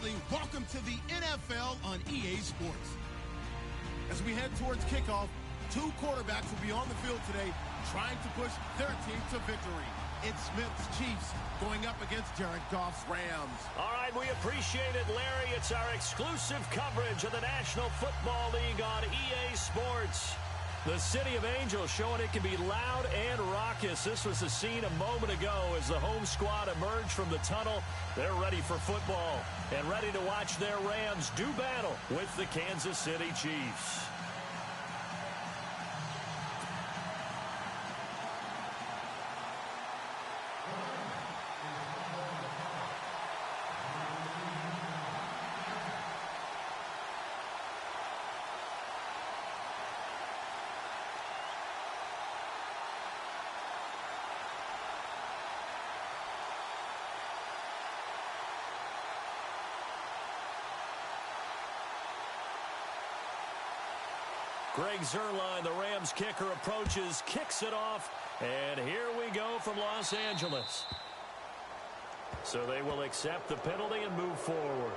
Bradley. Welcome to the NFL on EA Sports. As we head towards kickoff, two quarterbacks will be on the field today trying to push their team to victory. It's Smith's Chiefs going up against Jared Goff's Rams. All right, we appreciate it, Larry. It's our exclusive coverage of the National Football League on EA Sports. The City of Angels showing it can be loud and raucous. This was the scene a moment ago as the home squad emerged from the tunnel. They're ready for football and ready to watch their Rams do battle with the Kansas City Chiefs. Greg Zuerlein, the Rams kicker, approaches, kicks it off, and here we go from Los Angeles. So they will accept the penalty and move forward.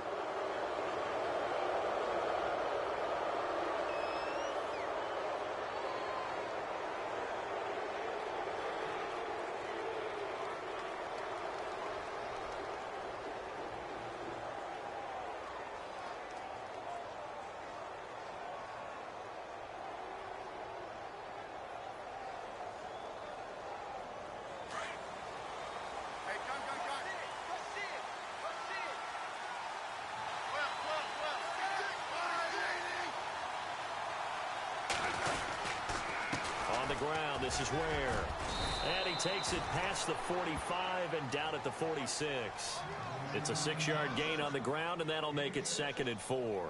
Ground. This is where. And he takes it past the 45 and down at the 46. It's a 6-yard gain on the ground, and that'll make it 2nd and 4.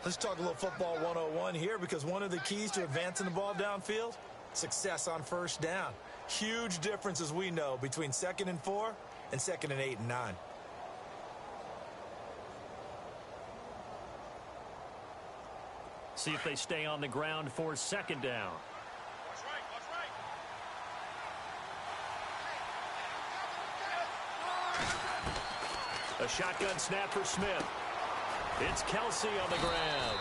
Let's talk a little football 101 here, because one of the keys to advancing the ball downfield, success on first down. Huge difference, as we know, between 2nd and 4 and 2nd and 8 and 9. See if they stay on the ground for 2nd down. A shotgun snap for Smith. It's Kelsey on the ground.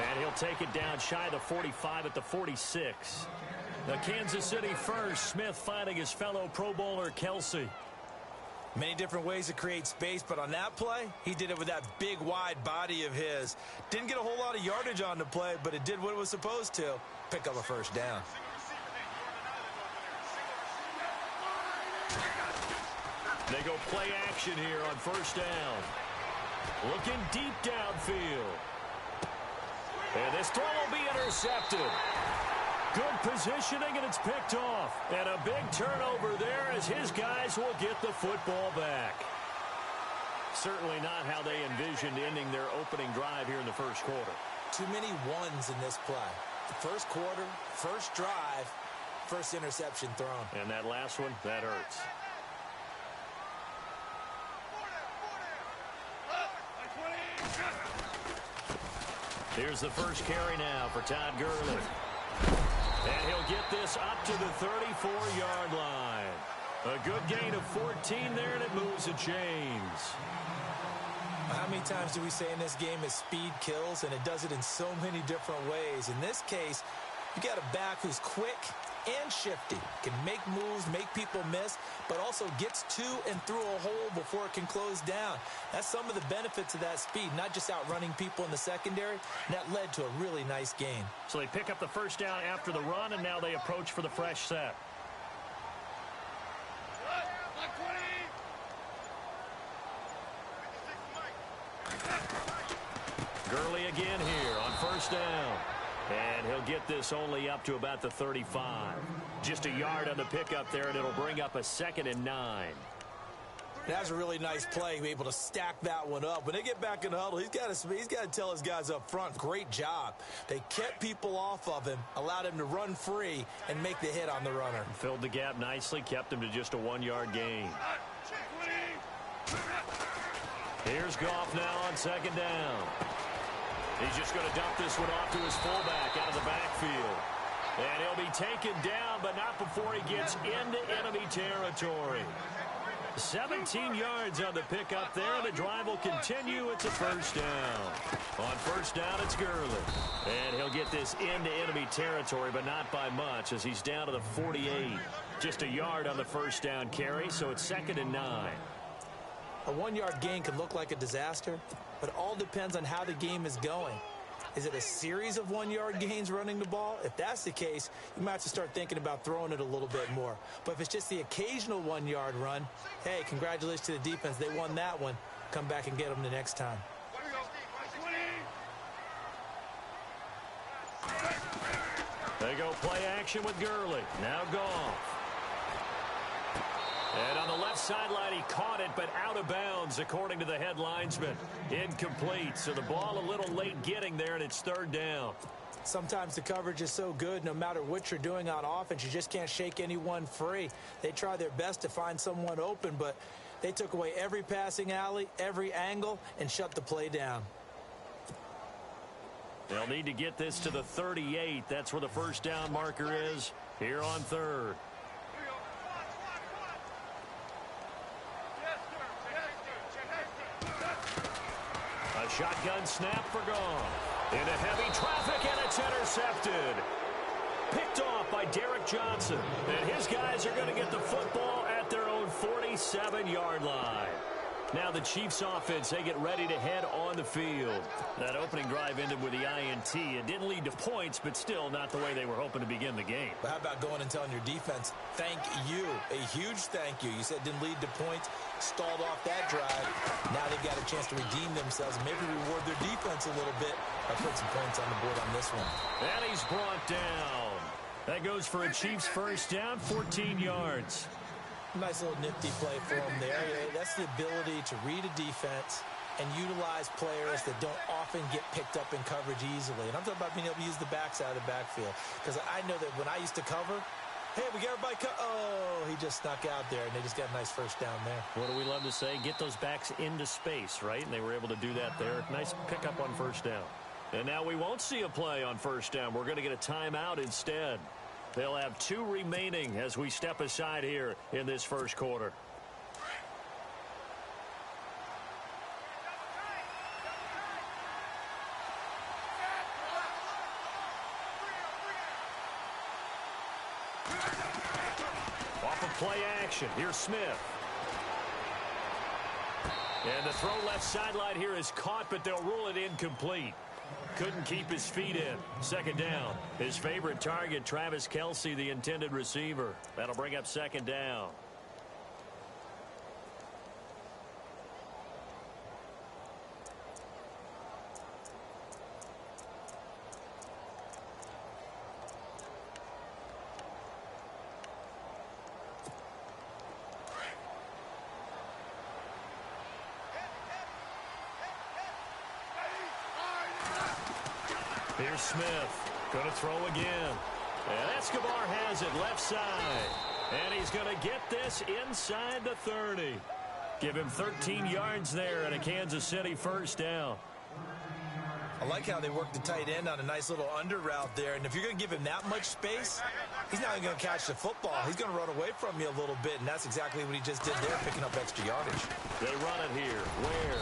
And he'll take it down shy of the 45 at the 46. The Kansas City first. Smith finding his fellow Pro Bowler Kelsey. Many different ways to create space, but on that play, he did it with that big, wide body of his. Didn't get a whole lot of yardage on the play, but it did what it was supposed to. Pick up a first down. They go play action here on first down. Looking deep downfield. And this throw will be intercepted. Good positioning, and it's picked off. And a big turnover there as his guys will get the football back. Certainly not how they envisioned ending their opening drive here in the first quarter. Too many ones in this play. The first quarter, first drive, first interception thrown. And that last one, that hurts. Here's the first carry now for Todd Gurley. And he'll get this up to the 34-yard line. A good gain of 14 there, and it moves the chains. How many times do we say in this game is speed kills, and it does it in so many different ways. In this case, you got a back who's quick and shifty, can make moves, make people miss, but also gets to and through a hole before it can close down. That's some of the benefits of that speed, not just outrunning people in the secondary. And that led to a really nice gain. So they pick up the first down after the run, and now they approach for the fresh set. Gurley again here on first down. And he'll get this only up to about the 35. Just a yard on the pickup there, and it'll bring up a 2nd and 9. That was a really nice play, able to stack that one up. When they get back in the huddle, he's got to tell his guys up front, great job. They kept people off of him, allowed him to run free, and make the hit on the runner. Filled the gap nicely, kept him to just a 1-yard gain. Here's Goff now on 2nd down. He's just going to dump this one off to his fullback out of the backfield. And he'll be taken down, but not before he gets into enemy territory. 17 yards on the pickup there. The drive will continue. It's a first down. On first down, it's Gurley. And he'll get this into enemy territory, but not by much as he's down to the 48. Just a yard on the first down carry, so it's 2nd and 9. A 1-yard gain can look like a disaster, but it all depends on how the game is going. Is it a series of 1-yard gains running the ball? If that's the case, you might have to start thinking about throwing it a little bit more. But if it's just the occasional 1-yard run, hey, congratulations to the defense. They won that one. Come back and get them the next time. They go play action with Gurley. Now Goff. And on the left sideline, he caught it, but out of bounds, according to the head linesman. Incomplete, so the ball a little late getting there, and it's 3rd down. Sometimes the coverage is so good, no matter what you're doing on offense, you just can't shake anyone free. They try their best to find someone open, but they took away every passing alley, every angle, and shut the play down. They'll need to get this to the 38. That's where the first down marker is here on 3rd. A shotgun snap for Goff. Into heavy traffic, and it's intercepted. Picked off by Derek Johnson. And his guys are going to get the football at their own 47-yard line. Now the Chiefs offense, they get ready to head on the field. That opening drive ended with the INT. It didn't lead to points, but still not the way they were hoping to begin the game. But how about going and telling your defense, thank you, a huge thank you. You said it didn't lead to points, stalled off that drive. Now they've got a chance to redeem themselves and maybe reward their defense a little bit by putting some points on the board on this one. And he's brought down. That goes for a Chiefs first down, 14 yards. Nice little nifty play for him there. That's the ability to read a defense and utilize players that don't often get picked up in coverage easily. And I'm talking about being able to use the backside of the backfield. Because I know that when I used to cover, hey, we got everybody oh, he just snuck out there, and they just got a nice first down there. What do we love to say? Get those backs into space, right? And they were able to do that there. Nice pickup on first down. And now we won't see a play on first down. We're going to get a timeout instead. They'll have 2 remaining as we step aside here in this first quarter. Off of play action, here's Smith. And the throw left sideline here is caught, but they'll rule it incomplete. Couldn't keep his feet in. 2nd down. His favorite target, Travis Kelce, the intended receiver. That'll bring up 2nd down. Here's Smith. Going to throw again. And Escobar has it left side. And he's going to get this inside the 30. Give him 13 yards there and a Kansas City first down. I like how they work the tight end on a nice little under route there. And if you're going to give him that much space, he's not going to catch the football. He's going to run away from you a little bit, and that's exactly what he just did there, picking up extra yardage. They run it here. Where?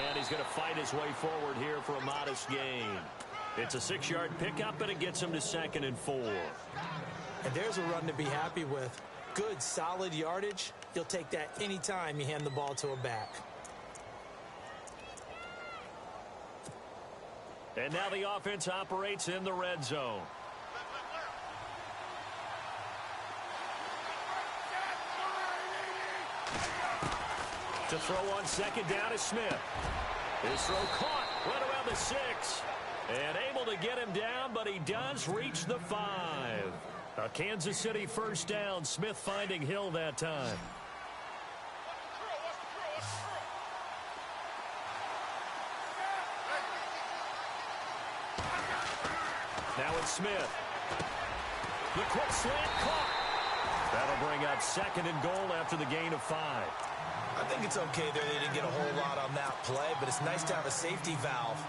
And he's going to fight his way forward here for a modest gain. It's a 6-yard pickup, and it gets him to 2nd and 4. And there's a run to be happy with. Good, solid yardage. You'll take that anytime you hand the ball to a back. And now the offense operates in the red zone. To throw on 2nd down is Smith. His throw caught right around the 6. And able to get him down, but he does reach the 5. A Kansas City first down. Smith finding Hill that time. Now it's Smith. The quick slant caught. That'll bring up 2nd and goal after the gain of 5. I think it's okay there. They didn't get a whole lot on that play, but it's nice to have a safety valve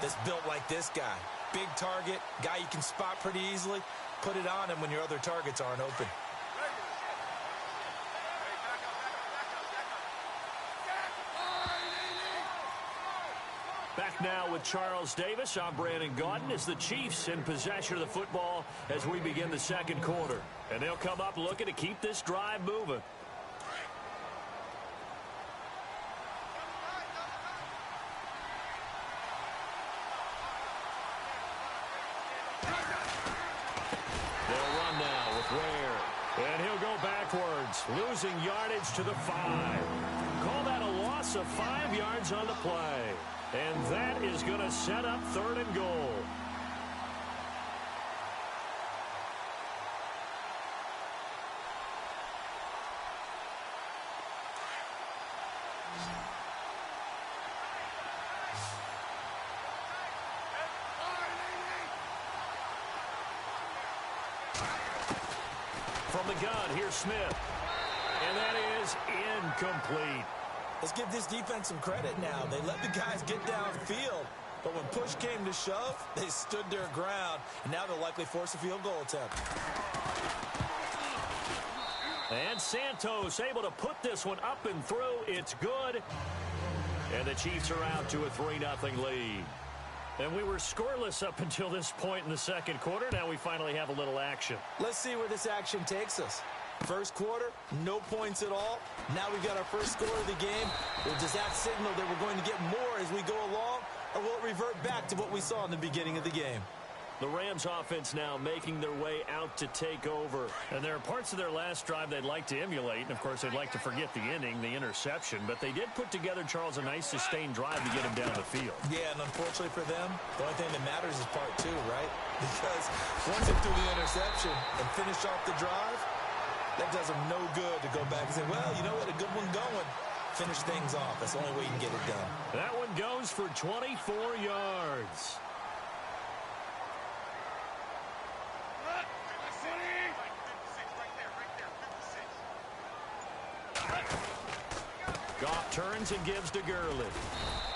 that's built like this guy. Big target, guy you can spot pretty easily. Put it on him when your other targets aren't open. Back now with Charles Davis. I'm Brandon Gaudin as the Chiefs in possession of the football as we begin the second quarter. And they'll come up looking to keep this drive moving. They'll run now with Ware. And he'll go backwards, losing yardage to the 5. Call that a loss of 5 yards on the play. And that is going to set up 3rd and goal. From the gun, here's Smith. And that is incomplete. Let's give this defense some credit now. They let the guys get downfield, but when push came to shove, they stood their ground, and now they'll likely force a field goal attempt. And Santos able to put this one up and through. It's good. And the Chiefs are out to a 3-0 lead. And we were scoreless up until this point in the second quarter. Now we finally have a little action. Let's see where this action takes us. First quarter, no points at all. Now we've got our first score of the game. Well, does that signal that we're going to get more as we go along, or will it revert back to what we saw in the beginning of the game? The Rams offense now making their way out to take over. And there are parts of their last drive they'd like to emulate. And, of course, they'd like to forget the inning, the interception. But they did put together, Charles, a nice sustained drive to get him down the field. Yeah, and unfortunately for them, the only thing that matters is part 2, right? Because once they threw the interception and finish off the drive, that does them no good to go back and say, well, you know what, a good one going. Finish things off. That's the only way you can get it done. That one goes for 24 yards. Goff turns and gives to Gurley.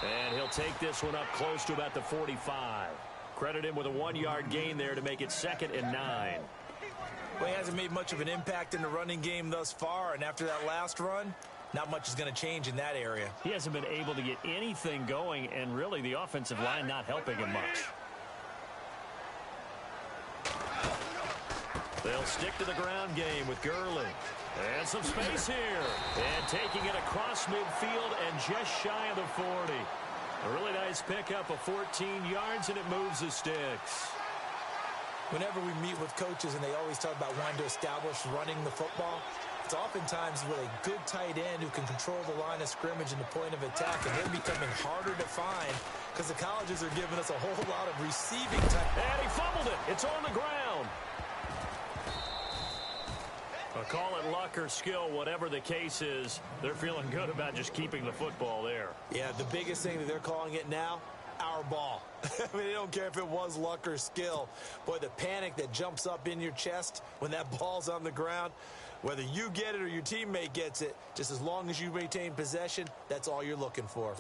And he'll take this one up close to about the 45. Credit him with a 1-yard gain there to make it 2nd and 9. Well, he hasn't made much of an impact in the running game thus far, and after that last run, not much is going to change in that area. He hasn't been able to get anything going, and really the offensive line not helping him much. They'll stick to the ground game with Gurley. And some space here. And taking it across midfield and just shy of the 40. A really nice pickup of 14 yards, and it moves the sticks. Whenever we meet with coaches and they always talk about wanting to establish running the football, it's oftentimes with a good tight end who can control the line of scrimmage and the point of attack, and they're becoming harder to find because the colleges are giving us a whole lot of receiving time. And he fumbled it. It's on the ground. Call it luck or skill, whatever the case is, they're feeling good about just keeping the football there. Yeah, the biggest thing that they're calling it now, our ball. I mean, they don't care if it was luck or skill. Boy, the panic that jumps up in your chest when that ball's on the ground, whether you get it or your teammate gets it, just as long as you maintain possession, that's all you're looking for.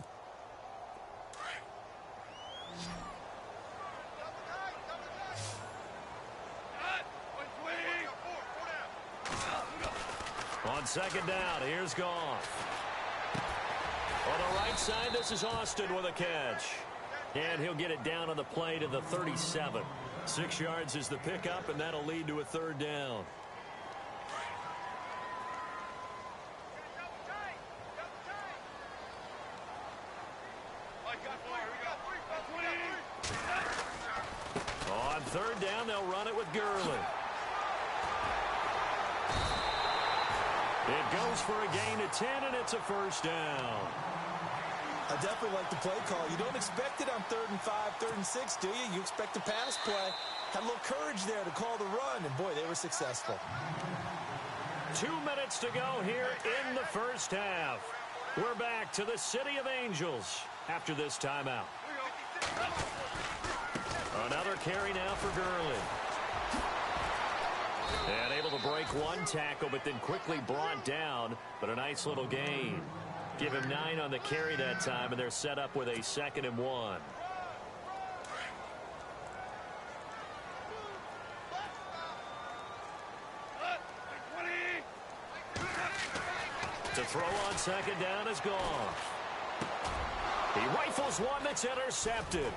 On 2nd down, here's Goff. On the right side, this is Austin with a catch. And he'll get it down on the play to the 37. 6 yards is the pickup, and that'll lead to a 3rd down. On 3rd down, they'll run it with Gurley. It goes for a gain of 10, and it's a 1st down. I definitely like the play call. You don't expect it on 3rd and 5, 3rd and 6, do you? You expect a pass play. Had a little courage there to call the run, and boy, they were successful. 2 minutes to go here in the first half. We're back to the City of Angels after this timeout. Another carry now for Gurley. And able to break one tackle, but then quickly brought down. But a nice little gain. Give him 9 on the carry that time, and they're set up with a 2nd and 1. To throw on 2nd down is Goff. He rifles one that's intercepted.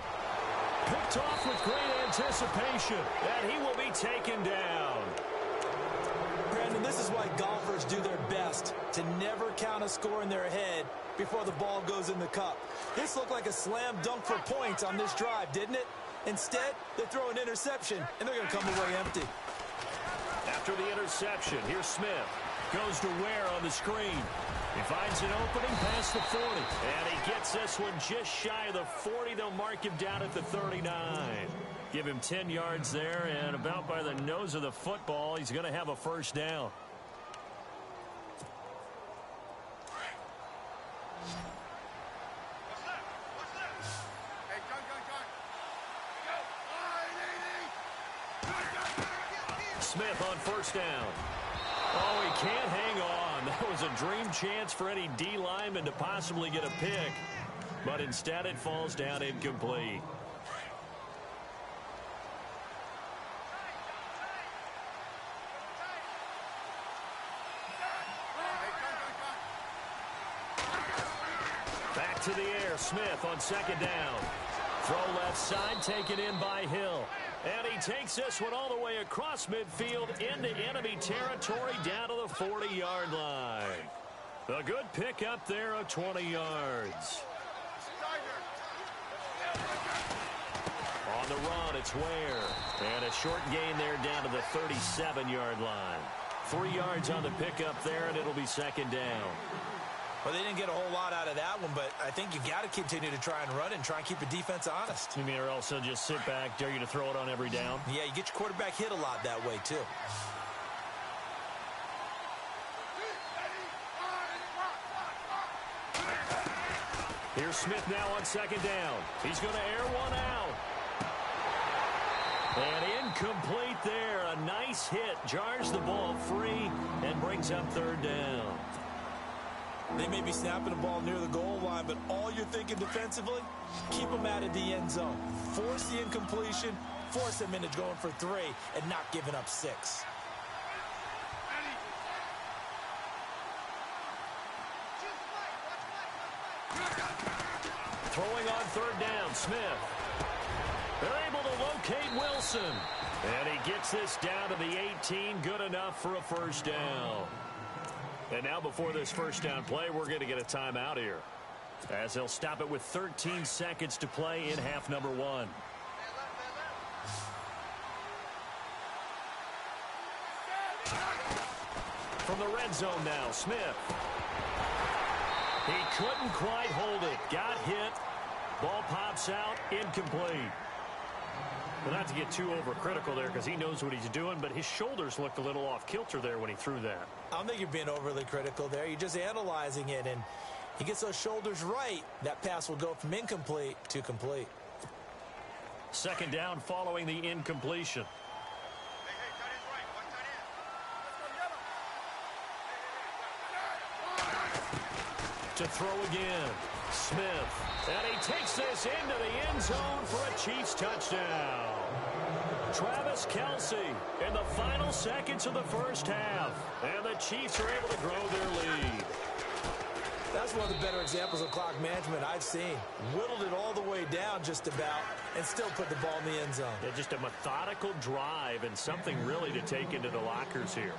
Picked off with great anticipation, and he will be taken down. Brandon, this is why golfers do their best to never count a score in their head before the ball goes in the cup. This looked like a slam dunk for points on this drive, didn't it? Instead, they throw an interception, and they're going to come away empty. After the interception, here's Smith. Goes to Ware on the screen. He finds an opening past the 40. And he gets this one just shy of the 40. They'll mark him down at the 39. Give him 10 yards there, and about by the nose of the football, he's going to have a first down. Smith on first down. Oh, he can't hang on. That was a dream chance for any D lineman to possibly get a pick. But instead it falls down incomplete. Back to the air. Smith on second down. Throw left side, taken in by Hill. And he takes this one all the way across midfield into enemy territory down to the 40-yard line. A good pick up there of 20 yards. On the run, it's Ware. And a short gain there down to the 37-yard line. 3 yards on the pickup there, and it'll be second down. Well, they didn't get a whole lot out of that one, but I think you got to continue to try and run and try and keep the defense honest. You mean or also just sit back, dare you to throw it on every down? Yeah, you get your quarterback hit a lot that way, too. Here's Smith now on second down. He's going to air one out. And incomplete there. A nice hit. Jars the ball free and brings up third down. They may be snapping the ball near the goal line, but all you're thinking defensively, keep them out of the end zone. Force the incompletion, force them into going for 3, and not giving up 6. Throwing on third down, Smith. They're able to locate Wilson. And he gets this down to the 18, good enough for a first down. And now before this first down play, we're going to get a timeout here, as they'll stop it with 13 seconds to play in half number 1. From the red zone now, Smith. He couldn't quite hold it. Got hit. Ball pops out. Incomplete. Well, not to get too overcritical there because he knows what he's doing, but his shoulders looked a little off kilter there when he threw that. I don't think you're being overly critical there. You're just analyzing it, and he gets those shoulders right. That pass will go from incomplete to complete. Second down following the incompletion. To throw again. Smith. And he takes this into the end zone for a Chiefs touchdown. Travis Kelce in the final seconds of the first half. And the Chiefs are able to grow their lead. That's one of the better examples of clock management I've seen. Whittled it all the way down just about and still put the ball in the end zone. Yeah, just a methodical drive and something really to take into the lockers here.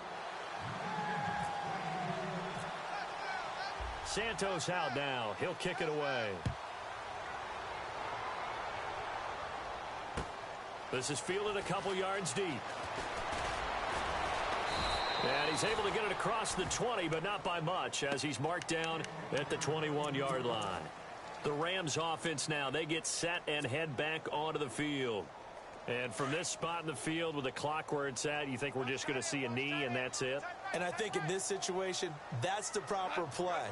Santos out now. He'll kick it away. This is fielded a couple yards deep. And he's able to get it across the 20, but not by much, as he's marked down at the 21-yard line. The Rams offense now, they get set and head back onto the field. And from this spot in the field with the clock where it's at, you think we're just going to see a knee and that's it? And I think in this situation, that's the proper play.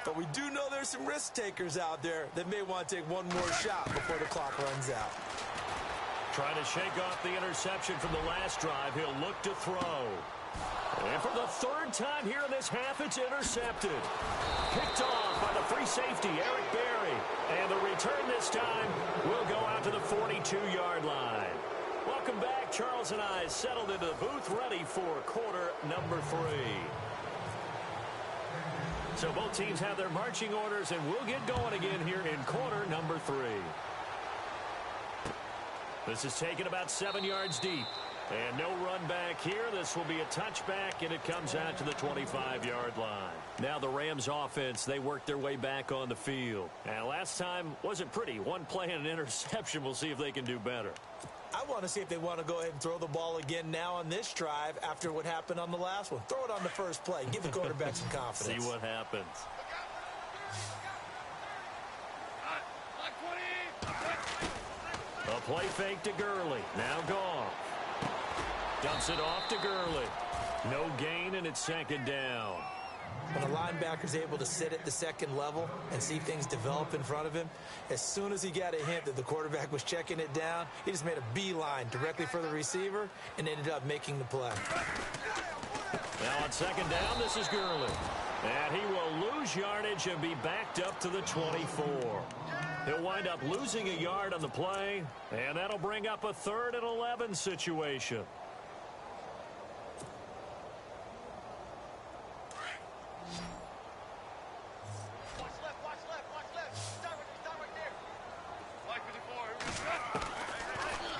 But we do know there's some risk takers out there that may want to take one more shot before the clock runs out. Trying to shake off the interception from the last drive. He'll look to throw. And for the third time here in this half, it's intercepted. Picked off by the free safety, Eric Berry. And the return this time will go out to the 42-yard line. Welcome back. Charles and I settled into the booth, ready for quarter number 3. So both teams have their marching orders, and we'll get going again here in quarter number 3. This is taken about 7 yards deep. And no run back here. This will be a touchback, and it comes out to the 25-yard line. Now the Rams offense, they work their way back on the field. And last time wasn't pretty. One play and an interception. We'll see if they can do better. I want to see if they want to go ahead and throw the ball again now on this drive after what happened on the last one. Throw it on the first play. Give the quarterback some confidence. See what happens. A play fake to Gurley. Now gone. Dumps it off to Gurley. No gain, and it's second down. When a linebacker's able to sit at the second level and see things develop in front of him, as soon as he got a hint that the quarterback was checking it down, he just made a beeline directly for the receiver and ended up making the play. Now on second down, this is Gurley. And he will lose yardage and be backed up to the 24. He'll wind up losing a yard on the play, and that'll bring up a 3rd and 11 situation.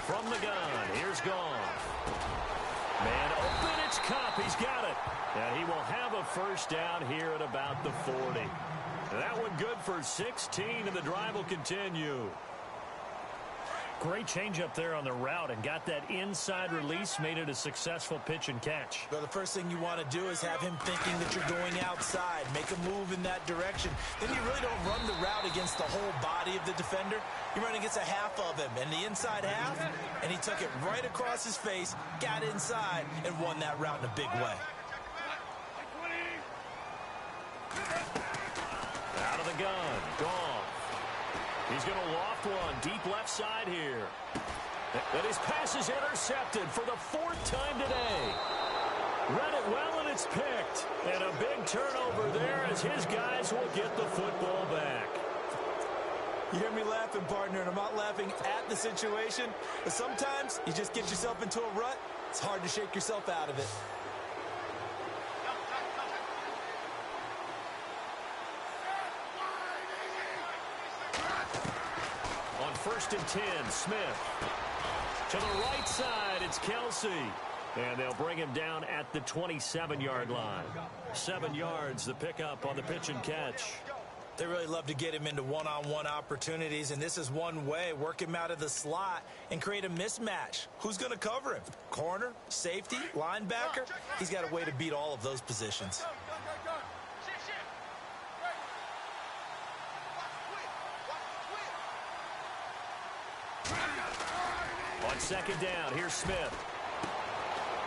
From the gun, here's Goff. Man open, it's Kupp. He's got it. And he will have a first down here at about the 40. That one good for 16, and the drive will continue. Great change up there on the route and got that inside release, made it a successful pitch and catch. Well, the first thing you want to do is have him thinking that you're going outside, make a move in that direction. Then you really don't run the route against the whole body of the defender. You run against a half of him, and the inside half, and he took it right across his face, got inside, and won that route in a big way. Out of the gun, Goff. He's going to loft one deep left side here. And his pass is intercepted for the 4th time today. Read it well, and it's picked. And a big turnover there as his guys will get the football back. You hear me laughing, partner, and I'm not laughing at the situation. But sometimes you just get yourself into a rut. It's hard to shake yourself out of it. On 1st and 10, Smith. To the right side, it's Kelsey. And they'll bring him down at the 27-yard line. 7 yards, the pickup on the pitch and catch. They really love to get him into one-on-one opportunities, and this is one way. Work him out of the slot and create a mismatch. Who's going to cover him? Corner, safety, linebacker? He's got a way to beat all of those positions. On second down, here's Smith.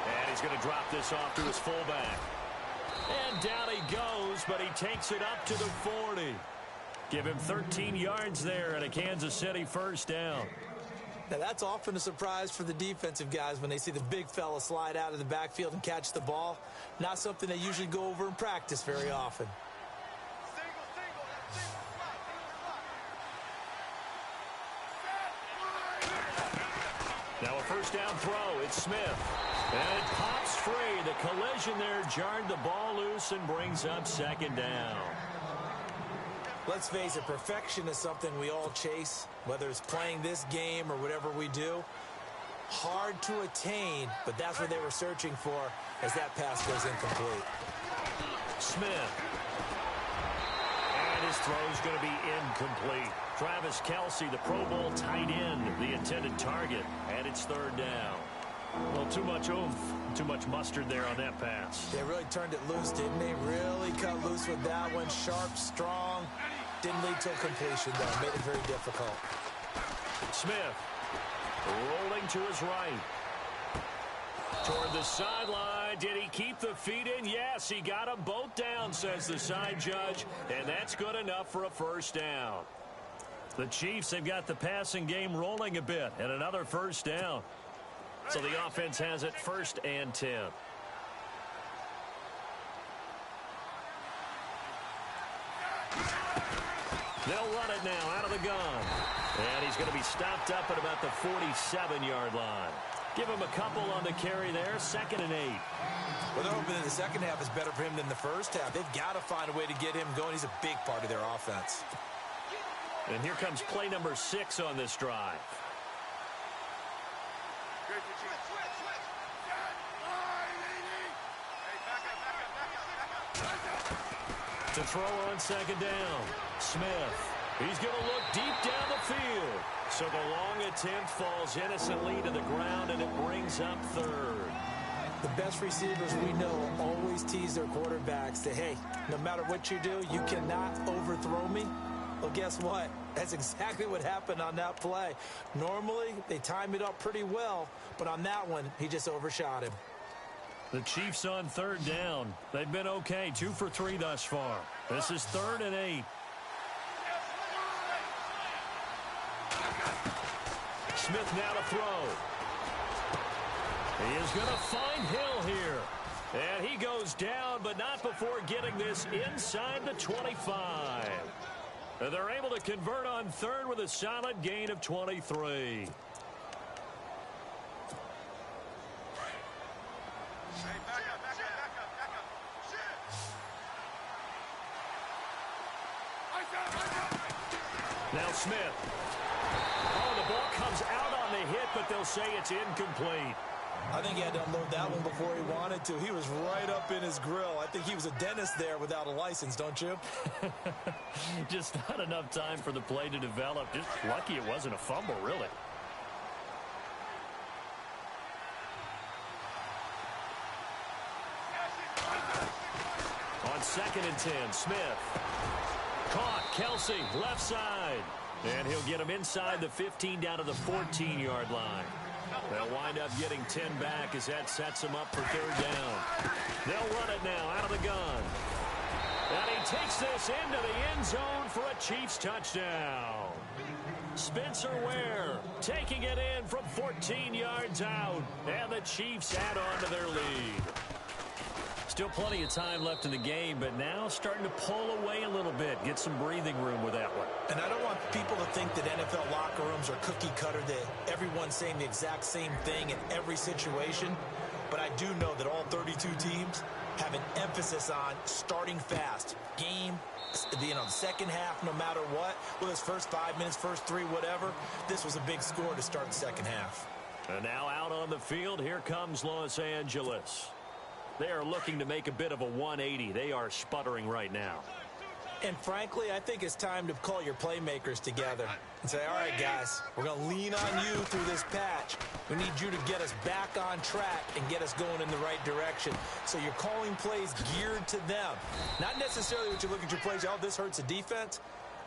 And he's going to drop this off to his fullback. And down he goes, but he takes it up to the 40. Give him 13 yards there and a Kansas City first down. Now, that's often a surprise for the defensive guys when they see the big fella slide out of the backfield and catch the ball. Not something they usually go over in practice very often. Now a first down throw. It's Smith. And it pops free. The collision there jarred the ball loose and brings up second down. Let's face it, perfection is something we all chase, whether it's playing this game or whatever we do. Hard to attain, but that's what they were searching for as that pass goes incomplete. Smith. And his throw's going to be incomplete. Travis Kelce, the Pro Bowl tight end, the intended target, and it's third down. Well, too much oomph, too much mustard there on that pass. They really turned it loose, didn't they? Really cut loose with that one. Sharp, strong. Didn't lead to a completion, though. Made it very difficult. Smith rolling to his right. Toward the sideline. Did he keep the feet in? Yes, he got them both down, says the side judge, and that's good enough for a first down. The Chiefs have got the passing game rolling a bit, and another first down. So the offense has it 1st and 10. They'll run it now out of the gun. And he's going to be stopped up at about the 47-yard line. Give him a couple on the carry there, 2nd and 8. Well, they're hoping that the second half is better for him than the first half. They've got to find a way to get him going. He's a big part of their offense. And here comes play number 6 on this drive. To throw on second down, Smith. He's going to look deep down the field. So the long attempt falls innocently to the ground, and it brings up third. The best receivers we know always tease their quarterbacks that, hey, no matter what you do, you cannot overthrow me. Well, guess what? That's exactly what happened on that play. Normally, they time it up pretty well, but on that one, he just overshot him. The Chiefs on third down. They've been okay, 2 for 3 thus far. This is 3rd and 8. Smith now to throw. He is going to find Hill here. And he goes down, but not before getting this inside the 25. And they're able to convert on third with a solid gain of 23. Now Smith. Oh, the ball comes out on the hit, but they'll say it's incomplete. I think he had to unload that one before he wanted to. He was right up in his grill. I think he was a dentist there without a license, don't you? Just not enough time for the play to develop. Just lucky it wasn't a fumble, really. On 2nd and 10, Smith. Caught, Kelsey, left side. And he'll get him inside the 15 down to the 14-yard line. They'll wind up getting 10 back as that sets them up for third down. They'll run it now out of the gun. And he takes this into the end zone for a Chiefs touchdown. Spencer Ware taking it in from 14 yards out. And the Chiefs add on to their lead. Still plenty of time left in the game, but now starting to pull away a little bit. Get some breathing room with that one. And I don't want people to think that NFL locker rooms are cookie cutter, that everyone's saying the exact same thing in every situation. But I do know that all 32 teams have an emphasis on starting fast. Game, the second half, no matter what. Well, his first 5 minutes, first 3, whatever. This was a big score to start the second half. And now out on the field, here comes Los Angeles. They are looking to make a bit of a 180. They are sputtering right now. And frankly, I think it's time to call your playmakers together and say, all right, guys, we're going to lean on you through this patch. We need you to get us back on track and get us going in the right direction. So you're calling plays geared to them. Not necessarily what you look at your plays, oh, this hurts the defense.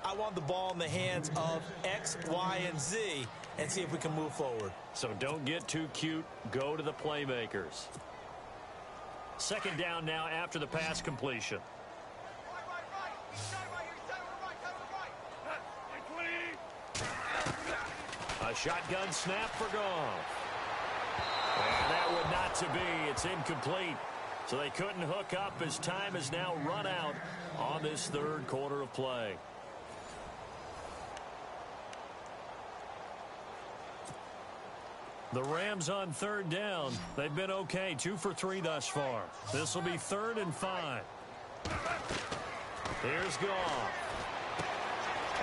I want the ball in the hands of X, Y, and Z and see if we can move forward. So don't get too cute. Go to the playmakers. 2nd down now after the pass completion. A shotgun snap for Goff. And that would not to be. It's incomplete. So they couldn't hook up as time has now run out on this 3rd quarter of play. The Rams on 3rd down. They've been okay, 2 for 3 thus far. This will be 3rd and 5. Here's Goff.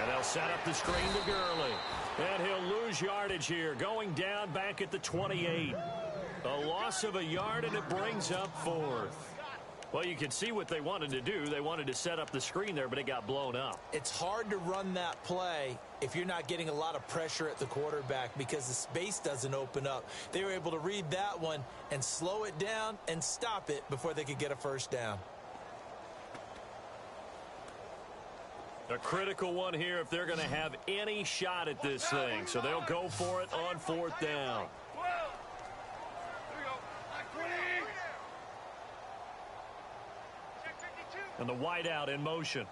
And they'll set up the screen to Gurley. And he'll lose yardage here, going down back at the 28. A loss of a yard, and it brings up 4th. Well, you can see what they wanted to do. They wanted to set up the screen there, but it got blown up. It's hard to run that play if you're not getting a lot of pressure at the quarterback because the space doesn't open up. They were able to read that one and slow it down and stop it before they could get a first down. A critical one here if they're going to have any shot at this thing. So they'll go for it on 4th down. And the wideout in motion.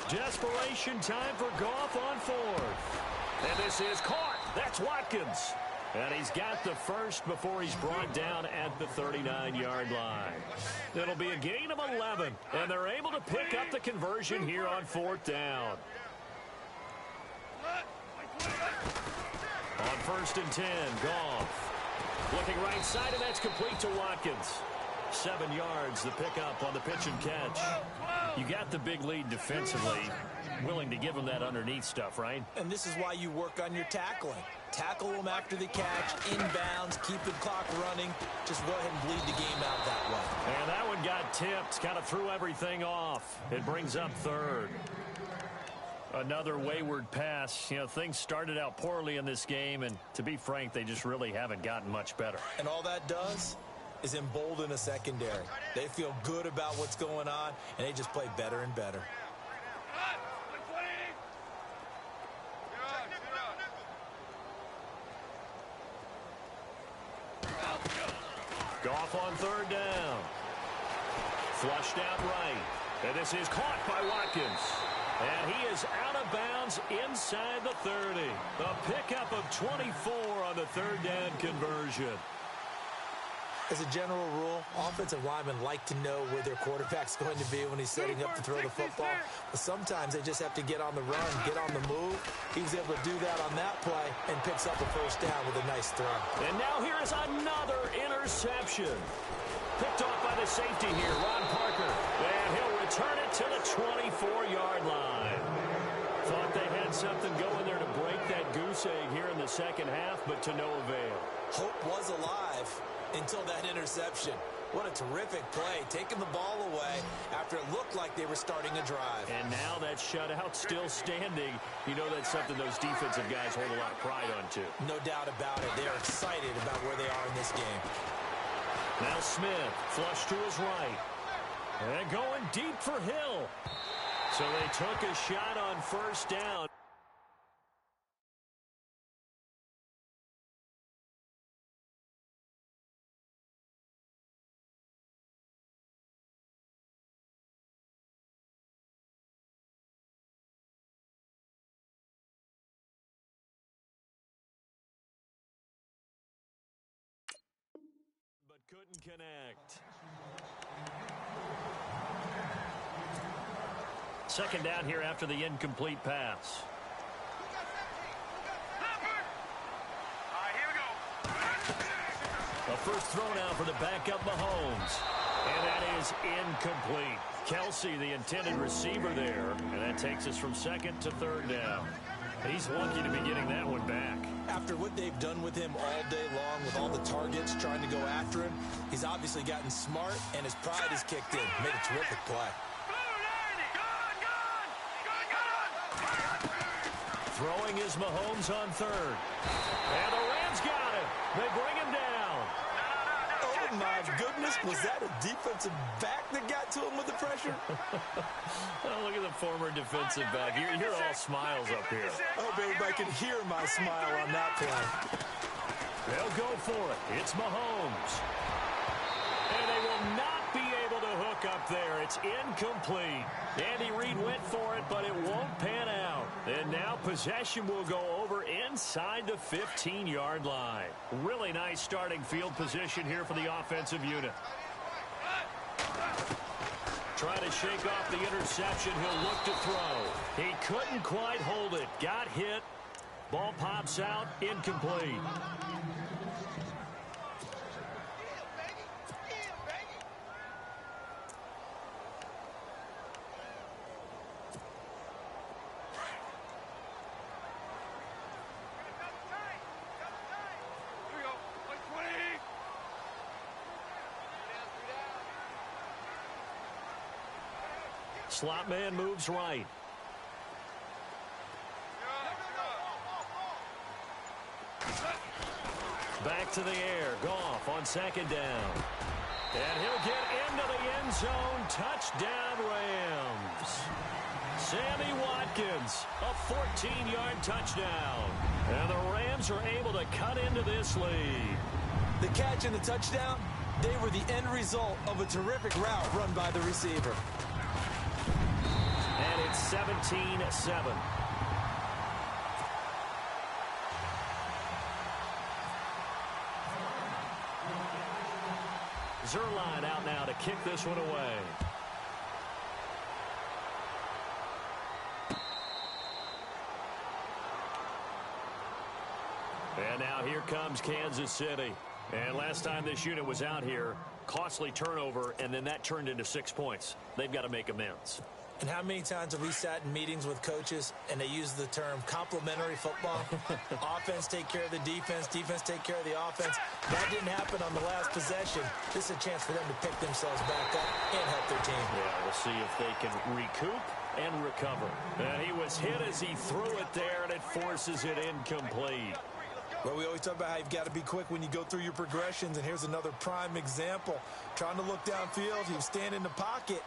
Desperation time for Goff on 4th. And this is caught. That's Watkins. And he's got the first before he's brought down at the 39-yard line. It'll be a gain of 11. And they're able to pick up the conversion here on 4th down. On 1st and 10, Goff. Looking right side, and that's complete to Watkins. 7 yards, the pickup on the pitch and catch. You got the big lead defensively. Willing to give them that underneath stuff, right? And this is why you work on your tackling. Tackle them after the catch, inbounds, keep the clock running. Just go ahead and bleed the game out that way. And that one got tipped, kind of threw everything off. It brings up 3rd. Another wayward pass. You know, things started out poorly in this game, and to be frank, they just really haven't gotten much better. And all that does is embolden a secondary. They feel good about what's going on, and they just play better and better. Goff on 3rd down. Flushed out right. And this is caught by Watkins. And he is out of bounds inside the 30. A pickup of 24 on the 3rd down conversion. As a general rule, offensive linemen like to know where their quarterback's going to be when he's setting up to throw the football. But sometimes they just have to get on the run, get on the move. He was able to do that on that play and picks up a 1st down with a nice throw. And now here is another interception. Picked off by the safety here, Ron Parker. And he'll return it to the 24-yard line. Thought they had something going there to break that goose egg here in the second half, but to no avail. Hope was alive until that interception. What a terrific play, taking the ball away after it looked like they were starting a drive. And now that shutout still standing. You know that's something those defensive guys hold a lot of pride on, too. No doubt about it. They are excited about where they are in this game. Now Smith, flush to his right. And going deep for Hill. So they took a shot on 1st down. Couldn't connect. 2nd down here after the incomplete pass. A first throw now for the backup Mahomes. And that is incomplete. Kelsey, the intended receiver there. And that takes us from 2nd to 3rd down. He's lucky to be getting that one back. After what they've done with him all day long, with all the targets trying to go after him, he's obviously gotten smart, and his pride has kicked in. Made a terrific play. Throwing is Mahomes on 3rd. And the Rams got him. They bring him down. Oh, my goodness. Was that a defensive back that got to him with the pressure? Oh, look at the former defensive back. You're all smiles up here. I hope everybody can hear my smile on that play. They'll go for it. It's Mahomes. And they will not be able to hook up there. It's incomplete. Andy Reid went for it, but it won't pan out. And now possession will go over inside the 15-yard line. Really nice starting field position here for the offensive unit. Trying to shake off the interception. He'll look to throw. He couldn't quite hold it. Got hit. Ball pops out. Incomplete. Slot man moves right. Back to the air. Goff on 2nd down. And he'll get into the end zone. Touchdown, Rams. Sammy Watkins, a 14-yard touchdown. And the Rams are able to cut into this lead. The catch and the touchdown, they were the end result of a terrific route run by the receiver. And it's 17-7. Zerline out now to kick this one away. And now here comes Kansas City. And last time this unit was out here, costly turnover, and then that turned into 6 points. They've got to make amends. And how many times have we sat in meetings with coaches and they use the term complementary football? Offense take care of the defense, defense take care of the offense. That didn't happen on the last possession. This is a chance for them to pick themselves back up and help their team. Yeah, we'll see if they can recoup and recover. He was hit as he threw it there, and it forces it incomplete. Well, we always talk about how you've got to be quick when you go through your progressions, and here's another prime example. Trying to look downfield, he was standing in the pocket,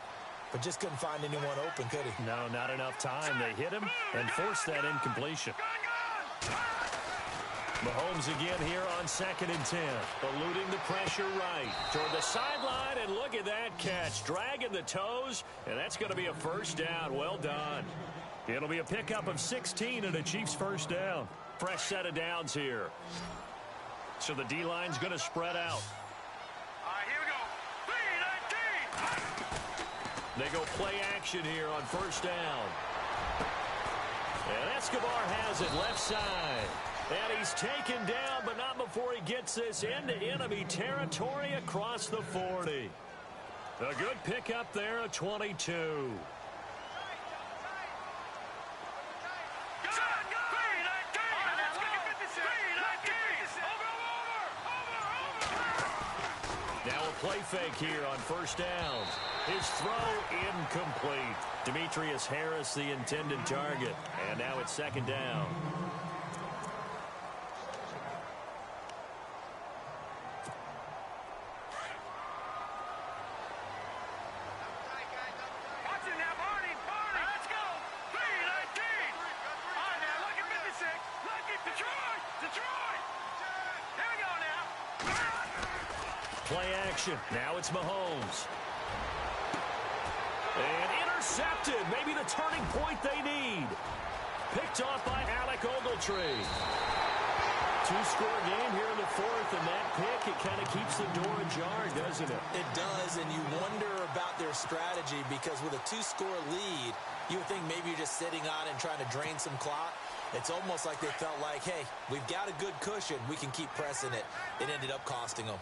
but just couldn't find anyone open, could he? No, not enough time. They hit him and forced that incompletion. Mahomes again here on 2nd and 10. Eluding the pressure right toward the sideline, and look at that catch. Dragging the toes, and that's going to be a first down. Well done. It'll be a pickup of 16 and a Chiefs first down. Fresh set of downs here. So the D-line's going to spread out. Here we go. 3-19. They go play action here on first down. And Escobar has it left side. And he's taken down, but not before he gets this into enemy territory across the 40. A good pickup there, a 22. Now a play fake here on first down. His throw incomplete. Demetrius Harris, the intended target. And now it's 2nd down. Play action. Now it's Mahomes. And intercepted. Maybe the turning point they need. Picked off by Alec Ogletree. 2-score game here in the 4th, and that pick, it kind of keeps the door ajar, doesn't it? It does, and you wonder about their strategy because with a 2-score lead, you would think maybe you're just sitting on and trying to drain some clock. It's almost like they felt like, hey, we've got a good cushion. We can keep pressing it. It ended up costing them.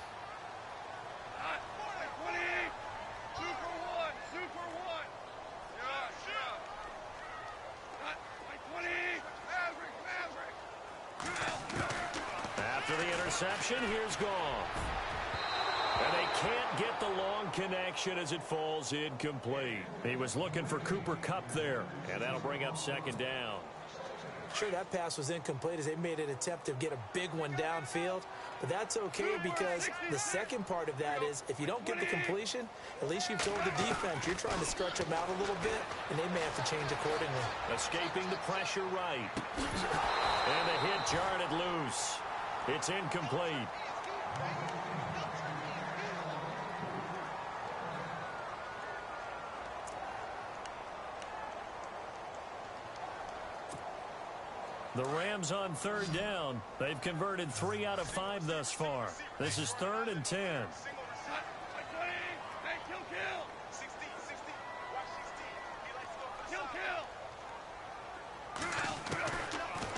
After the interception, here's Goff. And they can't get the long connection as it falls incomplete. He was looking for Cooper Kupp there, and that'll bring up 2nd down. Sure, that pass was incomplete as they made an attempt to get a big one downfield, but that's okay because the second part of that is if you don't get the completion, at least you've told the defense you're trying to stretch them out a little bit, and they may have to change accordingly. Escaping the pressure right. And the hit jarred it loose. It's incomplete. The Rams on 3rd down. They've converted 3 out of 5 thus far. This is 3rd and 10.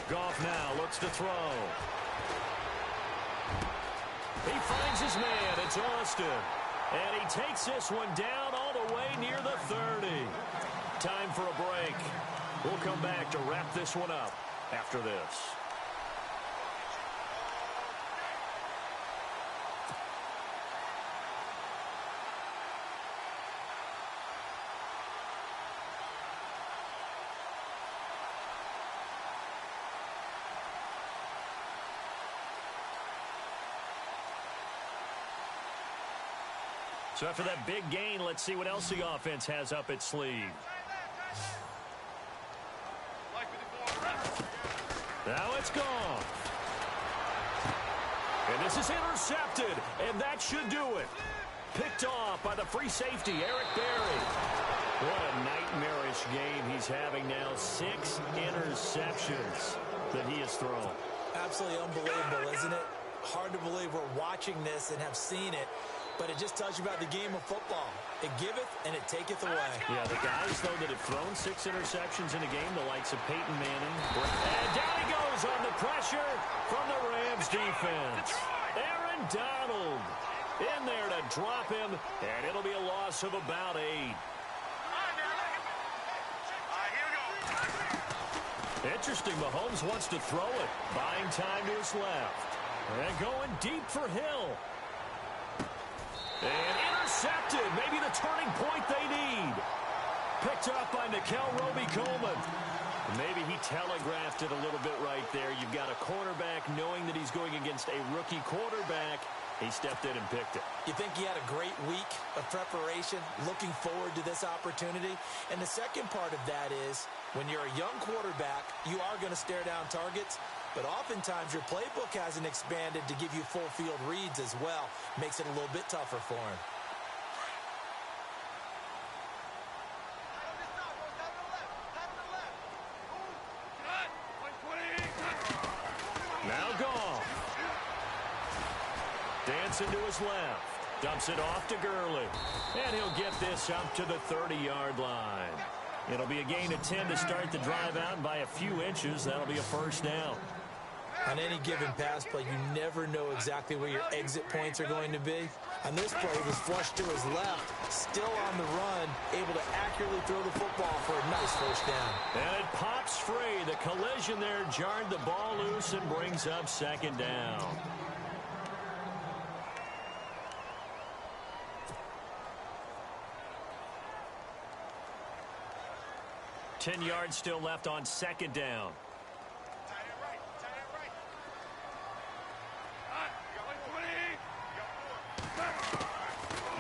Goff now looks to throw. He finds his man. It's Austin. And he takes this one down all the way near the 30. Time for a break. We'll come back to wrap this one up after this. So after that big gain, let's see what else the offense has up its sleeve. Now it's gone. And this is intercepted, and that should do it. Picked off by the free safety, Eric Berry. What a nightmarish game he's having now. 6 interceptions that he has thrown. Absolutely unbelievable, isn't it? Hard to believe we're watching this and have seen it. but it just tells you about the game of football. It giveth and it taketh away. Yeah, the guys, though, that have thrown 6 interceptions in a game, the likes of Peyton Manning. And down he goes on the pressure from the Rams defense. Aaron Donald in there to drop him, and it'll be a loss of about 8. Interesting, Mahomes wants to throw it. Buying time to his left. And going deep for Hill. And intercepted. Maybe the turning point they need. Picked up by Nikel Roby-Coleman. Maybe he telegraphed it a little bit right there. You've got a quarterback knowing that he's going against a rookie quarterback. He stepped in and picked it. You think he had a great week of preparation, looking forward to this opportunity? And the second part of that is, when you're a young quarterback, you are going to stare down targets, but oftentimes your playbook hasn't expanded to give you full field reads as well. Makes it a little bit tougher for him. Now Goff. Dancing to his left. Dumps it off to Gurley. And he'll get this up to the 30-yard line. It'll be a gain of 10 to start the drive out, and by a few inches, that'll be a first down. On any given pass play, you never know exactly where your exit points are going to be. On this play, he was flushed to his left, still on the run, able to accurately throw the football for a nice first down. And it pops free. The collision there jarred the ball loose and brings up second down. Ten yards still left on second down.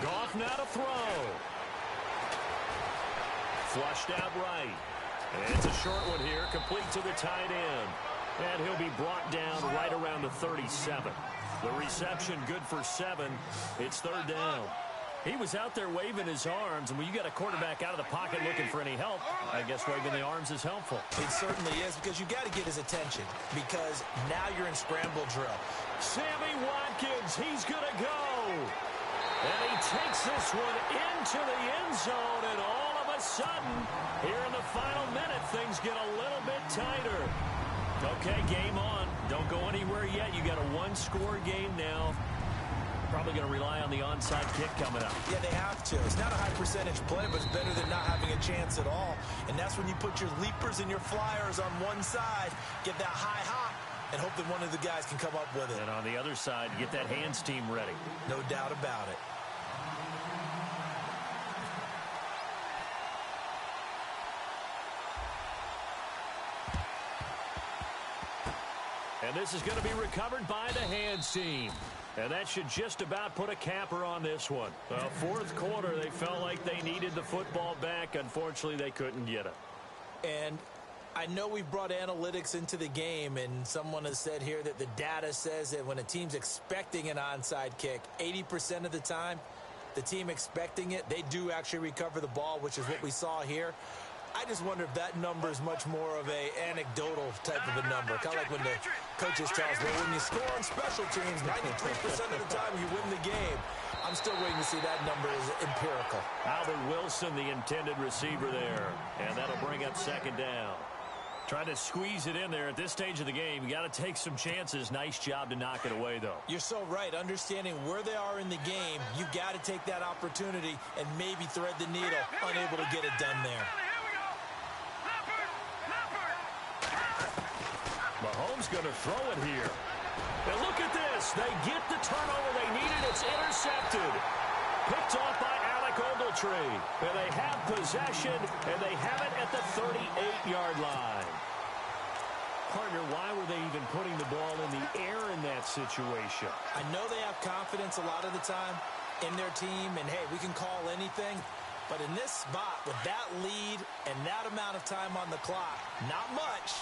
Goff now to throw. Flushed out right. And it's a short one here, complete to the tight end. And he'll be brought down right around the 37. The reception good for 7. It's third down. He was out there waving his arms, and when you got a quarterback out of the pocket looking for any help, I guess waving the arms is helpful. It certainly is, because you got to get his attention, because now you're in scramble drill. Sammy Watkins, he's going to go. And he takes this one into the end zone, and all of a sudden, here in the final minute, things get a little bit tighter. Okay, game on. Don't go anywhere yet. You got a one-score game now. Probably going to rely on the onside kick coming up. Yeah, they have to. It's not a high percentage play, but it's better than not having a chance at all. And that's when you put your leapers and your flyers on one side, get that high hop, and hope that one of the guys can come up with it. And on the other side, get that hands team ready. No doubt about it. And this is going to be recovered by the hands team. And that should just about put a capper on this one. Fourth quarter, they felt like they needed the football back. Unfortunately, they couldn't get it. And I know we've brought analytics into the game, and someone has said here that the data says that when a team's expecting an onside kick, 80% of the time, the team expecting it, they do actually recover the ball, which is what we saw here. I just wonder if that number is much more of a anecdotal type of a number. Kind of like when the coaches tell us, well, when you score on special teams, 93% of the time you win the game. I'm still waiting to see that number is empirical. Albert Wilson, the intended receiver there. And that'll bring up second down. Trying to squeeze it in there at this stage of the game. You got to take some chances. Nice job to knock it away, though. You're so right. Understanding where they are in the game, you got to take that opportunity and maybe thread the needle. Unable to get it done there. Mahomes going to throw it here. And look at this. They get the turnover they needed. It's intercepted. Picked off by Alec Ogletree. And they have possession, and they have it at the 38-yard line. Partner, why were they even putting the ball in the air in that situation? I know they have confidence a lot of the time in their team, and, hey, we can call anything. But in this spot, with that lead and that amount of time on the clock, not much.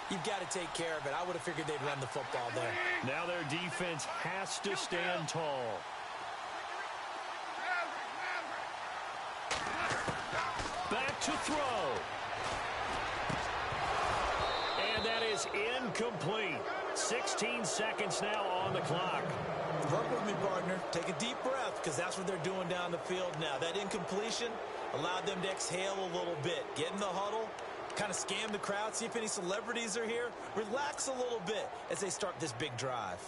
You've got to take care of it. I would have figured they'd run the football there. Now their defense has to stand tall. Back to throw. And that is incomplete. 16 seconds now on the clock. Work with me, partner. Take a deep breath. breath because that's what they're doing down the field now. That incompletion allowed them to exhale a little bit, get in the huddle, kind of scan the crowd, see if any celebrities are here, relax a little bit as they start this big drive.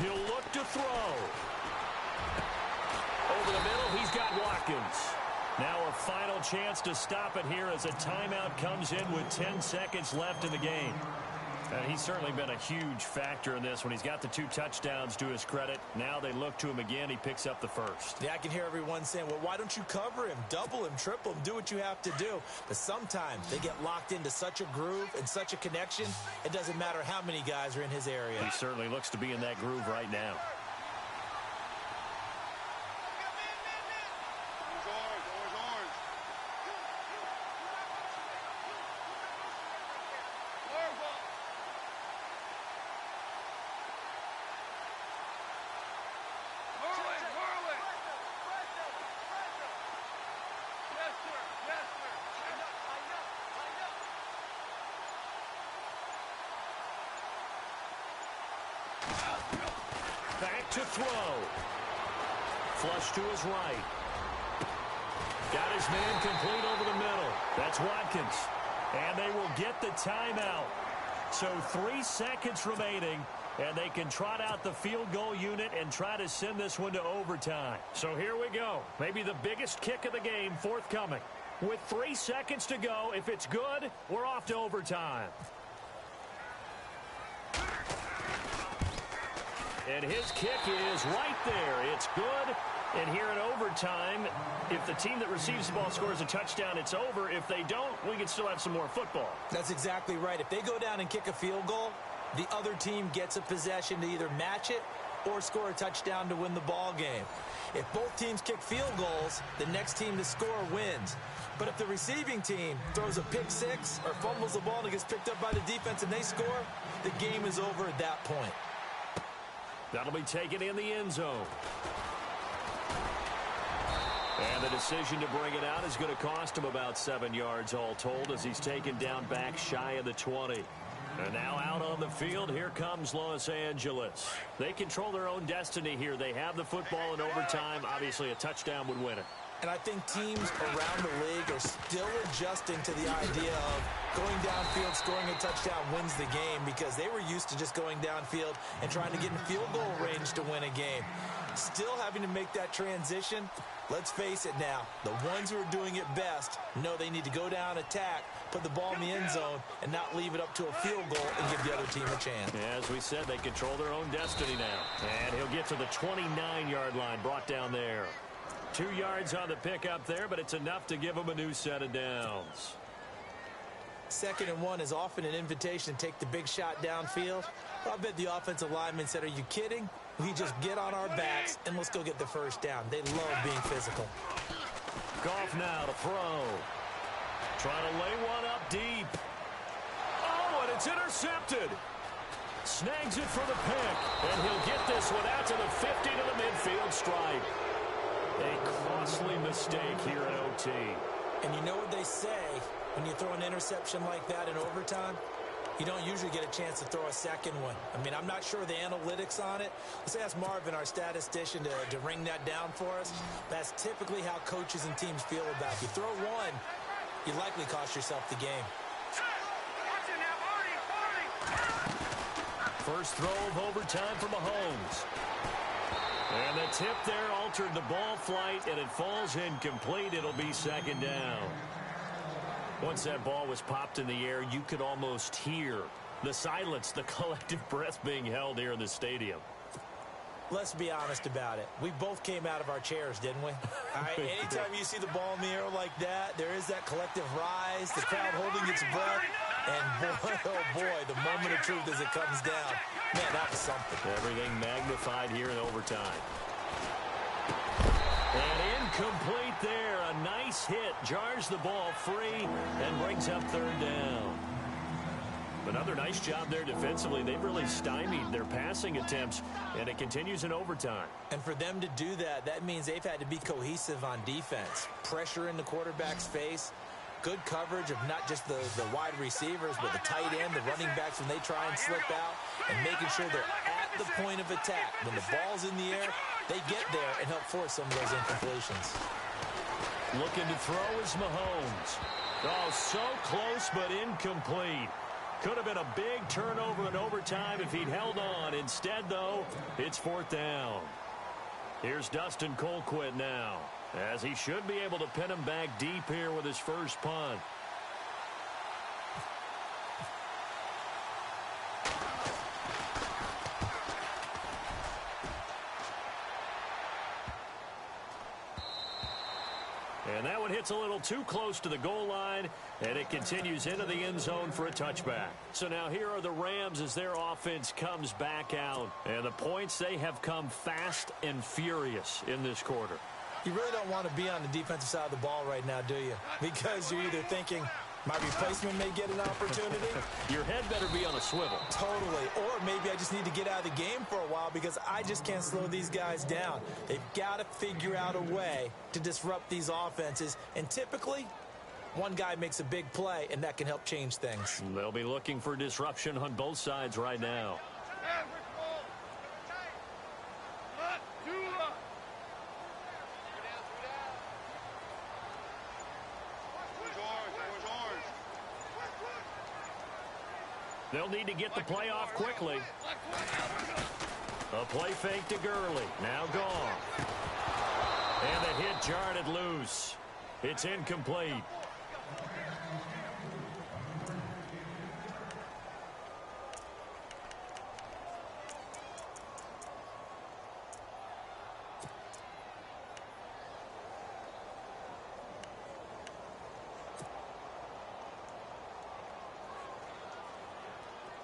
He'll look to throw. Over the middle, he's got Watkins. Now a final chance to stop it here as a timeout comes in with 10 seconds left in the game. And he's certainly been a huge factor in this when he's got the 2 touchdowns to his credit. Now they look to him again. He picks up the first. Yeah, I can hear everyone saying, well, why don't you cover him, double him, triple him, do what you have to do. But sometimes they get locked into such a groove and such a connection, it doesn't matter how many guys are in his area. He certainly looks to be in that groove right now. Back to throw. Flush to his right. Got his man complete over the middle. That's Watkins. And they will get the timeout. So 3 seconds remaining, and they can trot out the field goal unit and try to send this one to overtime. So here we go. Maybe the biggest kick of the game forthcoming. With 3 seconds to go, if it's good, we're off to overtime. And his kick is right there. It's good. And here in overtime, if the team that receives the ball scores a touchdown, it's over. If they don't, we can still have some more football. That's exactly right. If they go down and kick a field goal, the other team gets a possession to either match it or score a touchdown to win the ball game. If both teams kick field goals, the next team to score wins. But if the receiving team throws a pick six or fumbles the ball and it gets picked up by the defense and they score, the game is over at that point. That'll be taken in the end zone. And the decision to bring it out is going to cost him about 7 yards all told as he's taken down back shy of the 20. And now out on the field, here comes Los Angeles. They control their own destiny here. They have the football in overtime. Obviously, a touchdown would win it. And I think teams around the league are still adjusting to the idea of going downfield, scoring a touchdown wins the game because they were used to just going downfield and trying to get in field goal range to win a game. Still having to make that transition. Let's face it now, the ones who are doing it best know they need to go down, attack, put the ball in the end zone, and not leave it up to a field goal and give the other team a chance. As we said, they control their own destiny now. And he'll get to the 29-yard line, brought down there. 2 yards on the pickup there, but it's enough to give him a new set of downs. 2nd and 1 is often an invitation to take the big shot downfield. I bet the offensive lineman said, are you kidding? We just get on our backs and let's go get the first down. They love being physical. Goff now to throw. Trying to lay one up deep. Oh, and it's intercepted. Snags it for the pick. And he'll get this one out to the 50 to the midfield stripe. A costly mistake here in OT. And you know what they say when you throw an interception like that in overtime? You don't usually get a chance to throw a second one. I mean, I'm not sure the analytics on it. Let's ask Marvin, our statistician, to ring that down for us. That's typically how coaches and teams feel about it. If you throw one, you likely cost yourself the game. First throw of overtime for Mahomes. And the tip there altered the ball flight, and it falls incomplete. It'll be 2nd down. Once that ball was popped in the air, you could almost hear the silence, the collective breath being held here in the stadium. Let's be honest about it. We both came out of our chairs, didn't we? All right, anytime you see the ball in the air like that, there is that collective rise, the crowd holding its breath, and boy, oh boy, the moment of truth as it comes down. Man, that was something. Everything magnified here in overtime. And incomplete there. A nice hit. Jars the ball free and brings up 3rd down. Another nice job there defensively. They've really stymied their passing attempts, and it continues in overtime. And for them to do that, that means they've had to be cohesive on defense. Pressure in the quarterback's face, good coverage of not just the wide receivers, but the tight end, the running backs when they try and slip out, and making sure they're at the point of attack. When the ball's in the air, they get there and help force some of those incompletions. Looking to throw is Mahomes. Oh, so close but incomplete. Could have been a big turnover in overtime if he'd held on. Instead, though, it's 4th down. Here's Dustin Colquitt now, as he should be able to pin him back deep here with his first punt. And that one hits a little too close to the goal line, and it continues into the end zone for a touchback. So now here are the Rams as their offense comes back out. And the points, they have come fast and furious in this quarter. You really don't want to be on the defensive side of the ball right now, do you? Because you're either thinking, my replacement may get an opportunity. Your head better be on a swivel. Totally. Or maybe I just need to get out of the game for a while because I just can't slow these guys down. They've got to figure out a way to disrupt these offenses. And typically, one guy makes a big play, and that can help change things. They'll be looking for disruption on both sides right now. They'll need to get the play off quickly. A play fake to Gurley. Now gone. And the hit jarred it loose. It's incomplete.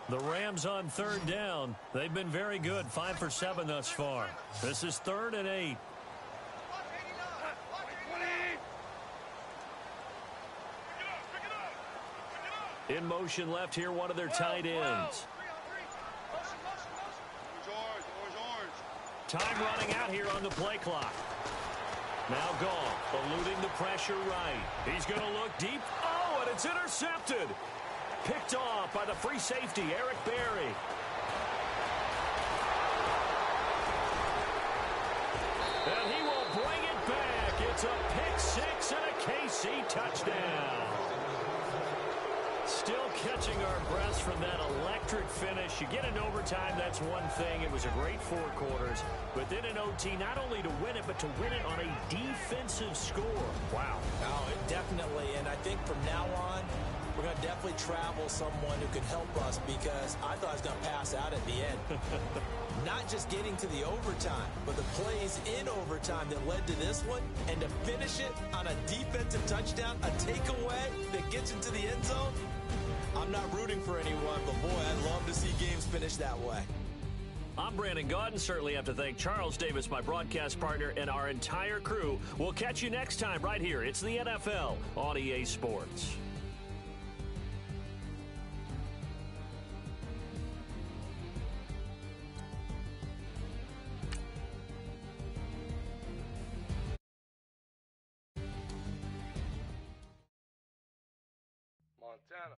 The Rams on 3rd down. They've been very good, 5 for 7 thus far. This is 3rd and 8. In motion left here, one of their tight ends. Time running out here on the play clock. Now gone, eluding the pressure right. He's going to look deep. Oh, and it's intercepted. Picked off by the free safety, Eric Berry. And he will bring it back. It's a pick-6 and a KC touchdown. Still catching our breaths from that electric finish. You get into overtime, that's one thing. It was a great 4 quarters. But then in OT, not only to win it, but to win it on a defensive score. Wow. Oh, definitely. And I think from now on, we're going to definitely travel someone who can help us because I thought I was going to pass out at the end. Not just getting to the overtime, but the plays in overtime that led to this one, and to finish it on a defensive touchdown, a takeaway that gets into the end zone. I'm not rooting for anyone, but boy, I'd love to see games finish that way. I'm Brandon Gaudin. Certainly have to thank Charles Davis, my broadcast partner, and our entire crew. We'll catch you next time right here. It's the NFL on EA Sports. Montana.